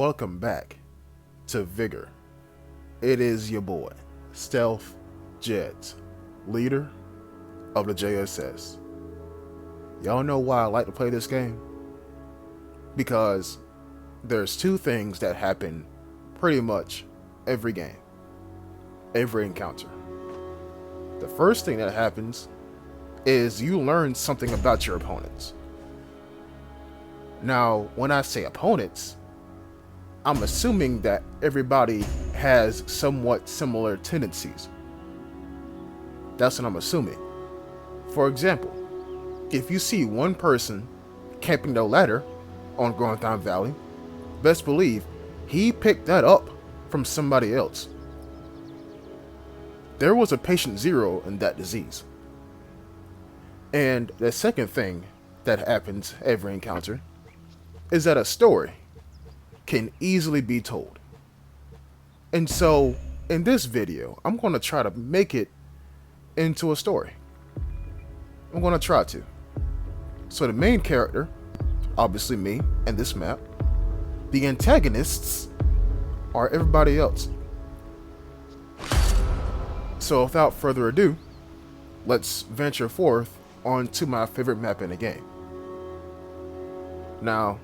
welcome back to Vigor. It is your boy, Stealth Jets, leader of the JSS. Y'all know why I like to play this game? Because there's two things that happen pretty much every game, every encounter. The first thing that happens is you learn something about your opponents. Now, when I say opponents, I'm assuming that everybody has somewhat similar tendencies. That's what I'm assuming. For example, if you see one person camping the ladder on Gronthiem Valley, best believe he picked that up from somebody else. There was a patient zero in that disease. And the second thing that happens every encounter is that a story can easily be told. And so, in this video, I'm going to try to make it into a story. I'm going to try to. So the main character, obviously me, and this map. The antagonists are everybody else. So without further ado, let's venture forth onto my favorite map in the game. Now,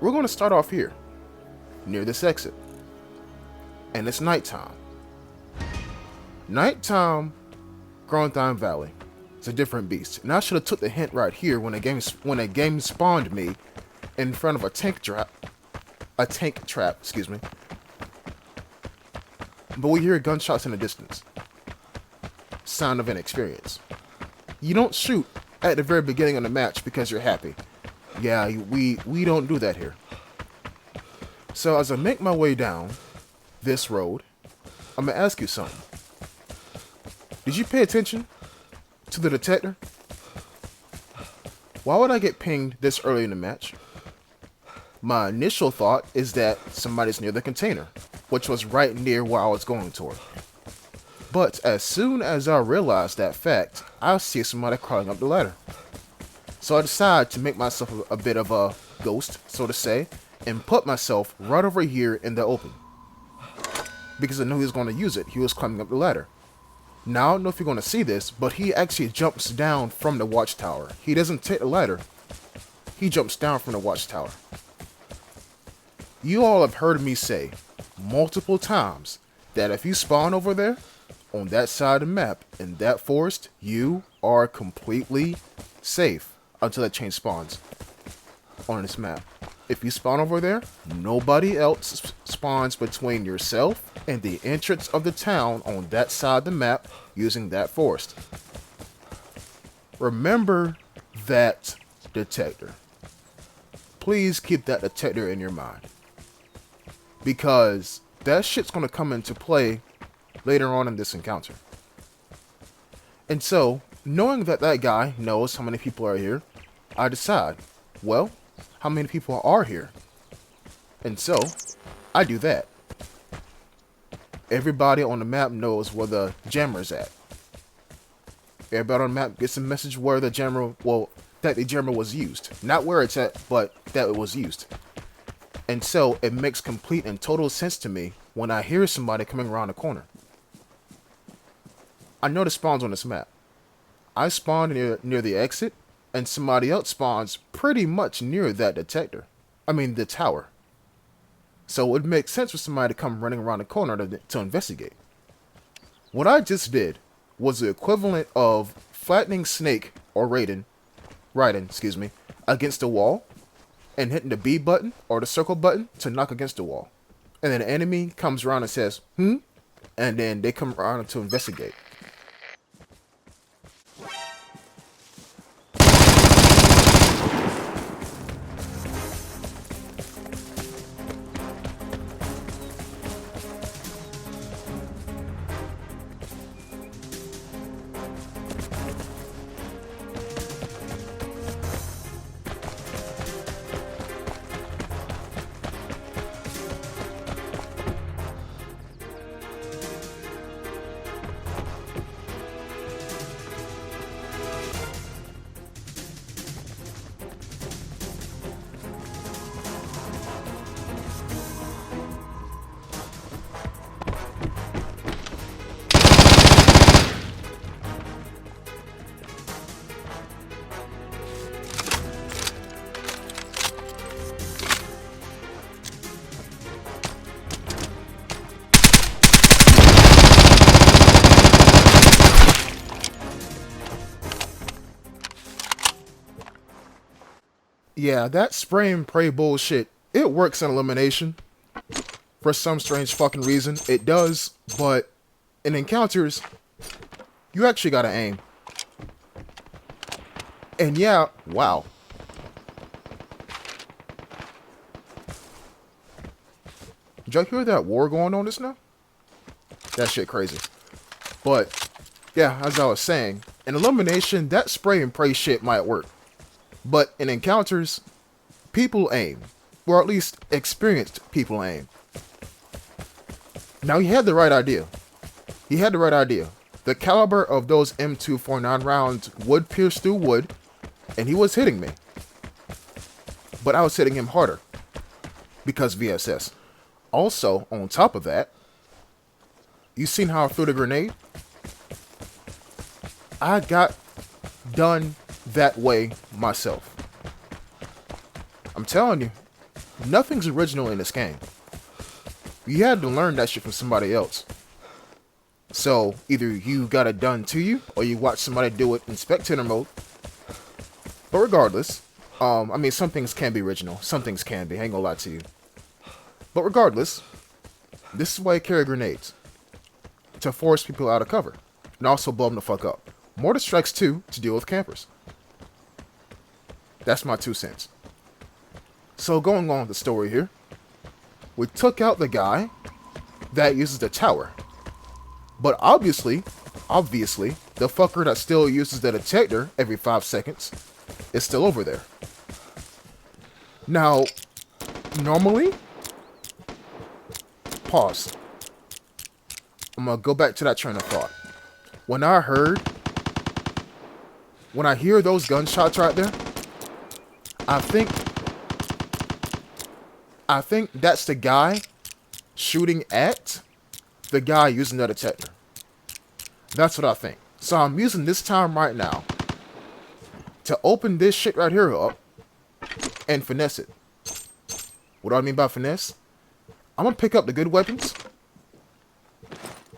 we're going to start off here, near this exit. And it's nighttime. Nighttime, Gronthiem Valley. It's a different beast. And I should have took the hint right here when a game spawned me in front of a tank trap, excuse me. But we hear gunshots in the distance. Sign of inexperience. You don't shoot at the very beginning of the match because you're happy. Yeah, we don't do that here. So as I make my way down this road, I'm gonna ask you something. Did you pay attention to the detector? Why would I get pinged this early in the match? My initial thought is that somebody's near the container, which was right near where I was going toward. But as soon as I realized that fact, I see somebody crawling up the ladder. So I decide to make myself a bit of a ghost, so to say, and put myself right over here in the open. Because I knew he was going to use it. He was climbing up the ladder. Now, I don't know if you're going to see this, but he actually jumps down from the watchtower. He doesn't take the ladder. He jumps down from the watchtower. You all have heard me say multiple times that if you spawn over there, on that side of the map, in that forest, you are completely safe until that change spawns on this map. If you spawn over there, nobody else spawns between yourself and the entrance of the town on that side of the map using that forest. Remember that detector. Please keep that detector in your mind. Because that shit's going to come into play later on in this encounter. And so, knowing that that guy knows how many people are here, I decide, well, how many people are here? And so, I do that. Everybody on the map knows where the jammer's at. Everybody on the map gets a message where the jammer, that the jammer was used. Not where it's at, but that it was used. And so, it makes complete and total sense to me when I hear somebody coming around the corner. I know the spawns on this map. I spawned near the exit, and somebody else spawns pretty much near that detector. I mean, the tower. So it makes sense for somebody to come running around the corner to investigate. What I just did was the equivalent of flattening Snake or Raiden, against the wall, and hitting the B button or the circle button to knock against the wall. And then the enemy comes around and says, and then they come around to investigate. Yeah, that spray and pray bullshit, it works in elimination. For some strange fucking reason, it does, but in encounters, you actually gotta aim. And yeah, wow. Did y'all hear that war going on just now? That shit crazy. But, yeah, as I was saying, in elimination, that spray and pray shit might work. But in encounters, people aim. Or at least experienced people aim. Now he had the right idea. He had the right idea. The caliber of those M249 rounds would pierce through wood, and he was hitting me. But I was hitting him harder. Because VSS. Also, on top of that, you seen how I threw the grenade? I got done that way myself. I'm telling you, nothing's original in this game. You had to learn that shit from somebody else. So, either you got it done to you, or you watch somebody do it in spectator mode. But regardless, I mean, some things can be original. Some things can be, I ain't gonna lie to you. But regardless, this is why you carry grenades. To force people out of cover. And also blow them the fuck up. Mortar strikes too, to deal with campers. That's my 2 cents. So going on with the story here. We took out the guy that uses the tower. But obviously, the fucker that still uses the detector every 5 seconds is still over there. Now, normally, pause. I'm gonna go back to that train of thought. When I hear those gunshots right there, I think that's the guy shooting at the guy using the detector. That's what I think. So I'm using this time right now to open this shit right here up and finesse it. What do I mean by finesse? I'm gonna pick up the good weapons.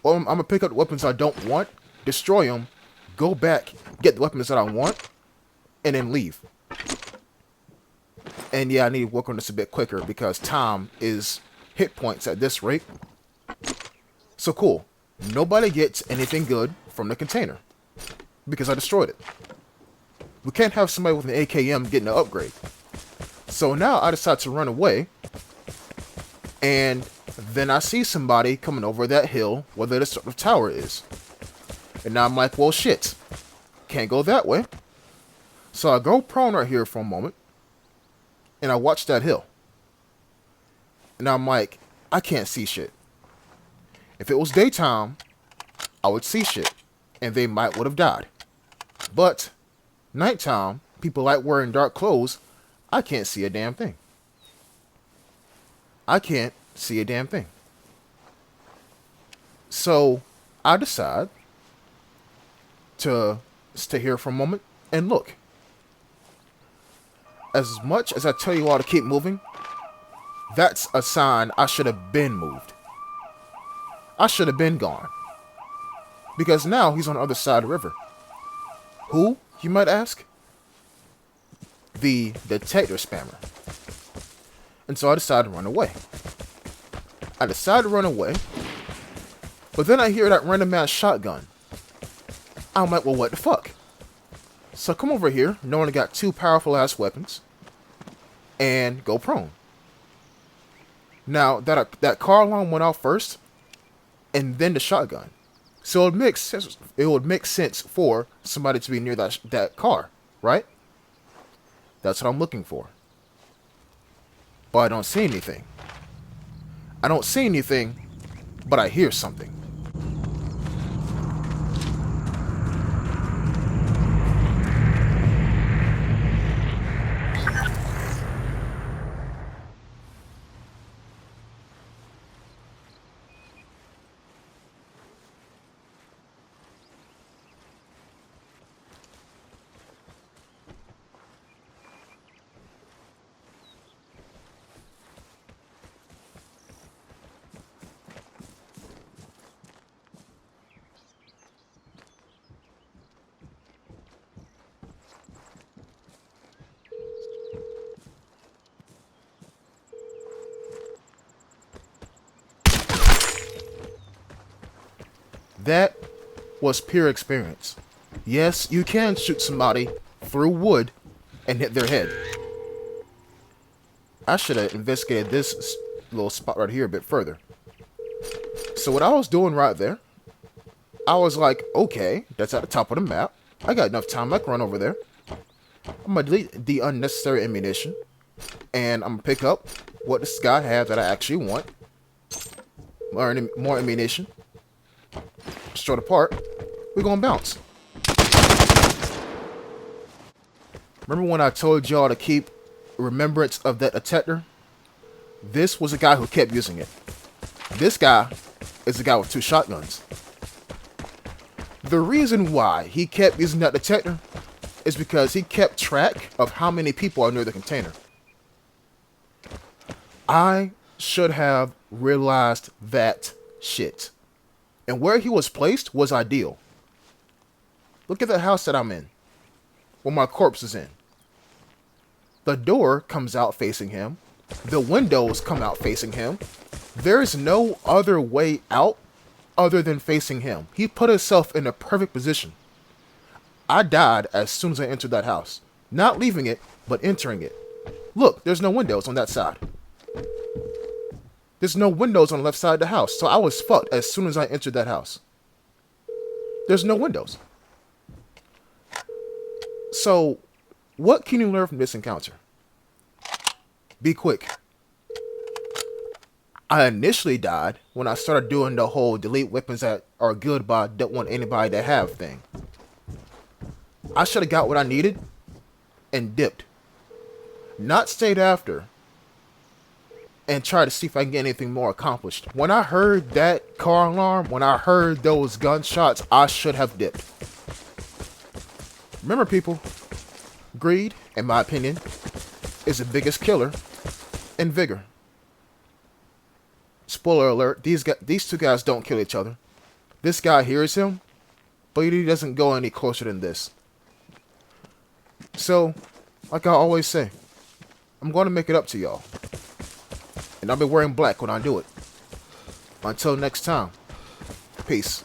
Or I'm gonna pick up the weapons I don't want, destroy them, go back, get the weapons that I want, and then leave. And yeah, I need to work on this a bit quicker because time is hit points at this rate. So cool. Nobody gets anything good from the container because I destroyed it. We can't have somebody with an AKM getting an upgrade. So now I decide to run away. And then I see somebody coming over that hill where the destructive tower is. And now I'm like, well, shit. Can't go that way. So I go prone right here for a moment. And I watch that hill. And I'm like, I can't see shit. If it was daytime, I would see shit. And they might would have died. But nighttime, people like wearing dark clothes, I can't see a damn thing. I can't see a damn thing. So I decide to stay here for a moment and look. As much as I tell you all to keep moving, that's a sign I should have been moved. I should have been gone. Because now he's on the other side of the river. Who, you might ask? The detector spammer. And so I decided to run away. But then I hear that random ass shotgun. I'm like, well, what the fuck? So I come over here, knowing I got 2 powerful ass weapons, and go prone. Now, that car alarm went off first, and then the shotgun. So it would make sense for somebody to be near that car, right? That's what I'm looking for. But I don't see anything. But I hear something. That was pure experience. Yes, you can shoot somebody through wood and hit their head. I should have investigated this little spot right here a bit further. So what I was doing right there, I was like, okay, that's at the top of the map. I got enough time, I can run over there. I'm going to delete the unnecessary ammunition. And I'm going to pick up what this guy has that I actually want. More ammunition. Destroy the part. We're going to bounce. Remember when I told y'all to keep remembrance of that detector? This was a guy who kept using it. This guy is the guy with 2 shotguns. The reason why he kept using that detector is because he kept track of how many people are near the container. I should have realized that shit. And where he was placed was ideal. Look at the house that I'm in, where my corpse is in. The door comes out facing him. The windows come out facing him. There is no other way out other than facing him. He put himself in a perfect position. I died as soon as I entered that house. Not leaving it, but entering it. Look, there's no windows on that side. There's no windows on the left side of the house, so I was fucked as soon as I entered that house. There's no windows. So, what can you learn from this encounter? Be quick. I initially died when I started doing the whole delete weapons that are good but don't want anybody to have thing. I should have got what I needed and dipped. Not stayed after and try to see if I can get anything more accomplished. When I heard that car alarm, when I heard those gunshots, I should have dipped. Remember, people, greed, in my opinion, is the biggest killer in Vigor. Spoiler alert, these 2 guys don't kill each other. This guy hears him, but he doesn't go any closer than this. So, like I always say, I'm going to make it up to y'all. And I'll be wearing black when I do it. Until next time, peace.